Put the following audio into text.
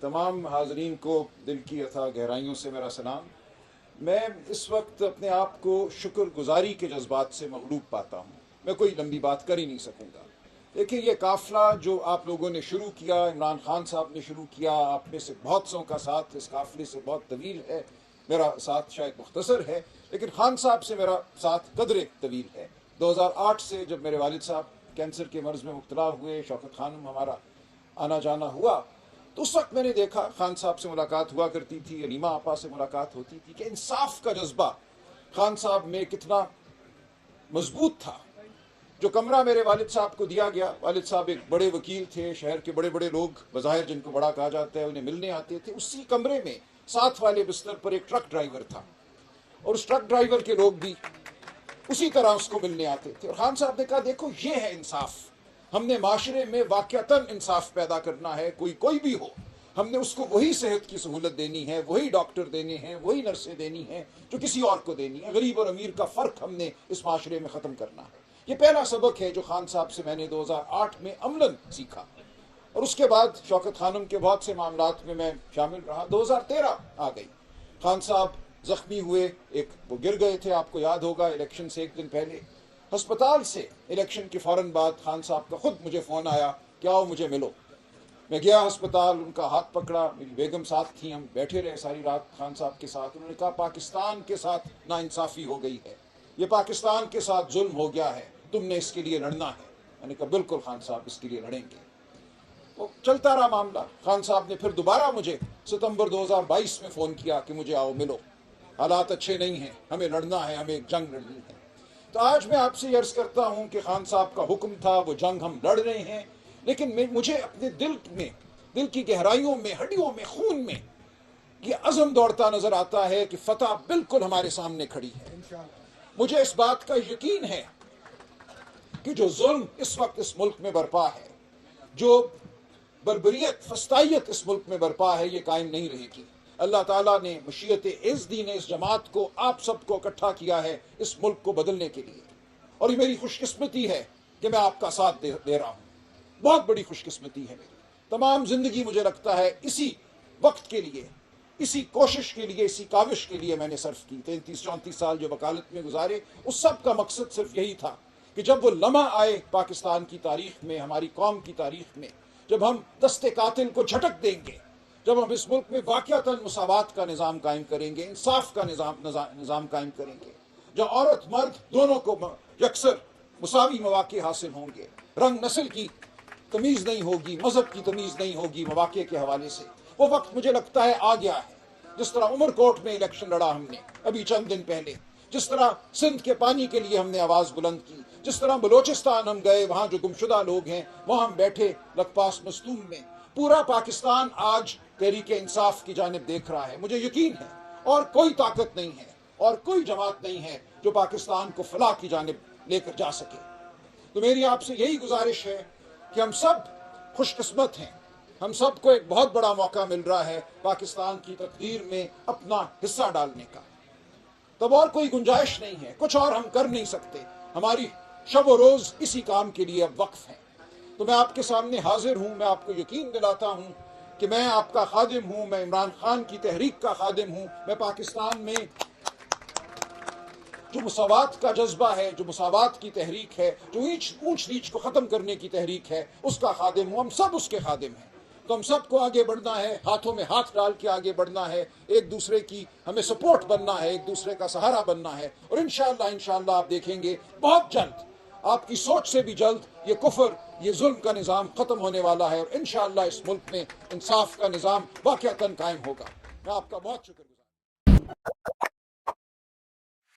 تمام حاضرین کو دل کی اتھا گہرائیوں سے میرا سلام۔ میں اس وقت اپنے آپ کو شکر گزاری کے جذبات سے مغلوب پاتا ہوں۔ میں کوئی لمبی بات کر ہی نہیں سکوں گا، لیکن یہ قافلہ جو آپ لوگوں نے شروع کیا، عمران خان صاحب نے شروع کیا، آپ میں سے بہت سوں کا ساتھ اس قافلے سے بہت طویل ہے، میرا ساتھ شاید مختصر ہے، لیکن خان صاحب سے میرا ساتھ قدرے طویل ہے۔ 2008 سے جب میرے والد صاحب کینسر کے مرض میں مبتلا ہوئے، شوکت خانم ہمارا آنا جانا ہوا، تو اس وقت میں نے دیکھا خان صاحب سے ملاقات ہوا کرتی تھی، علیمہ آپا سے ملاقات ہوتی تھی، کہ انصاف کا جذبہ خان صاحب میں کتنا مضبوط تھا۔ جو کمرہ میرے والد صاحب کو دیا گیا، والد صاحب ایک بڑے وکیل تھے، شہر کے بڑے بڑے لوگ بظاہر جن کو بڑا کہا جاتا ہے انہیں ملنے آتے تھے، اسی کمرے میں ساتھ والے بستر پر ایک ٹرک ڈرائیور تھا، اور اس ٹرک ڈرائیور کے لوگ بھی اسی طرح اس کو ملنے آتے تھے۔ اور خان صاحب نے کہا دیکھو یہ ہے انصاف، ہم نے معاشرے میں واقعتاً انصاف پیدا کرنا ہے، کوئی بھی ہو، ہم نے اس کو وہی صحت کی سہولت دینی ہے، وہی ڈاکٹر دینے ہیں، وہی نرسیں دینی ہیں جو کسی اور کو دینی ہے، غریب اور امیر کا فرق ہم نے اس معاشرے میں ختم کرنا ہے۔ یہ پہلا سبق ہے جو خان صاحب سے میں نے 2008 میں عملاً سیکھا، اور اس کے بعد شوکت خانم کے بہت سے معاملات میں میں شامل رہا۔ 2013 آ گئی، خان صاحب زخمی ہوئے، وہ گر گئے تھے، آپ کو یاد ہوگا، الیکشن سے ایک دن پہلے ہسپتال سے الیکشن کے فوراً بعد خان صاحب کا خود مجھے فون آیا کہ آؤ مجھے ملو۔ میں گیا ہسپتال، ان کا ہاتھ پکڑا، میری بیگم ساتھ تھی، ہم بیٹھے رہے ساری رات خان صاحب کے ساتھ۔ انہوں نے کہا پاکستان کے ساتھ ناانصافی ہو گئی ہے، یہ پاکستان کے ساتھ ظلم ہو گیا ہے، تم نے اس کے لیے لڑنا ہے۔ میں نے کہا بالکل خان صاحب اس کے لیے لڑیں گے۔ وہ چلتا رہا معاملہ۔ خان صاحب نے پھر دوبارہ مجھے ستمبر 2022 میں فون کیا کہ مجھے آؤ ملو، حالات اچھے نہیں ہیں، ہمیں لڑنا ہے، ہمیں ایک جنگ لڑنی ہے۔ تو آج میں آپ سے یہ عرض کرتا ہوں کہ خان صاحب کا حکم تھا، وہ جنگ ہم لڑ رہے ہیں، لیکن مجھے اپنے دل کی گہرائیوں میں، ہڈیوں میں، خون میں یہ عزم دوڑتا نظر آتا ہے کہ فتح بالکل ہمارے سامنے کھڑی ہے۔ مجھے اس بات کا یقین ہے کہ جو ظلم اس وقت اس ملک میں برپا ہے، جو بربریت، فسطائیت اس ملک میں برپا ہے، یہ قائم نہیں رہے گی۔ اللہ تعالیٰ نے مشیت عزدی نے اس جماعت کو، آپ سب کو اکٹھا کیا ہے اس ملک کو بدلنے کے لیے، اور یہ میری خوش قسمتی ہے کہ میں آپ کا ساتھ دے رہا ہوں، بہت بڑی خوش قسمتی ہے میری۔ تمام زندگی مجھے لگتا ہے اسی وقت کے لیے، اسی کوشش کے لیے، اسی کاوش کے لیے میں نے صرف کی۔ 33-34 سال جو وکالت میں گزارے، اس سب کا مقصد صرف یہی تھا کہ جب وہ لمحہ آئے پاکستان کی تاریخ میں، ہماری قوم کی تاریخ میں، جب ہم دست قاتل کو جھٹک دیں گے، جب ہم اس ملک میں واقعتاً مساوات کا نظام قائم کریں گے، انصاف کا نظام قائم کریں گے، جہاں عورت مرد دونوں کو یکسر مساوی مواقع حاصل ہوں گے، رنگ نسل کی تمیز نہیں ہوگی، مذہب کی تمیز نہیں ہوگی مواقع کے حوالے سے، وہ وقت مجھے لگتا ہے آ گیا ہے۔ جس طرح عمر کوٹ میں الیکشن لڑا ہم نے ابھی چند دن پہلے، جس طرح سندھ کے پانی کے لیے ہم نے آواز بلند کی، جس طرح بلوچستان ہم گئے، وہاں جو گمشدہ لوگ ہیں وہاں ہم بیٹھے لکپاس مستون میں، پورا پاکستان آج تحریک انصاف کی جانب دیکھ رہا ہے۔ مجھے یقین ہے اور کوئی طاقت نہیں ہے اور کوئی جماعت نہیں ہے جو پاکستان کو فلاح کی جانب لے کر جا سکے۔ تو میری آپ سے یہی گزارش ہے کہ ہم سب خوش قسمت ہیں، ہم سب کو ایک بہت بڑا موقع مل رہا ہے پاکستان کی تقدیر میں اپنا حصہ ڈالنے کا۔ تب اور کوئی گنجائش نہیں ہے، کچھ اور ہم کر نہیں سکتے، ہماری شب و روز اسی کام کے لیے اب وقف ہیں۔ تو میں آپ کے سامنے حاضر ہوں، میں آپ کو یقین دلاتا ہوں کہ میں آپ کا خادم ہوں، میں عمران خان کی تحریک کا خادم ہوں، میں پاکستان میں جو مساوات کا جذبہ ہے، جو مساوات کی تحریک ہے، جو اونچ نیچ کو ختم کرنے کی تحریک ہے، اس کا خادم ہوں۔ ہم سب اس کے خادم ہیں، تو ہم سب کو آگے بڑھنا ہے، ہاتھوں میں ہاتھ ڈال کے آگے بڑھنا ہے، ایک دوسرے کی ہمیں سپورٹ بننا ہے، ایک دوسرے کا سہارا بننا ہے، اور انشاءاللہ آپ دیکھیں گے بہت جلد، آپ کی سوچ سے بھی جلد، یہ کفر، یہ ظلم کا نظام ختم ہونے والا ہے، اور انشاءاللہ اس ملک میں انصاف کا نظام واقعتاً قائم ہوگا۔ میں آپ کا بہت شکر گزار ہوں۔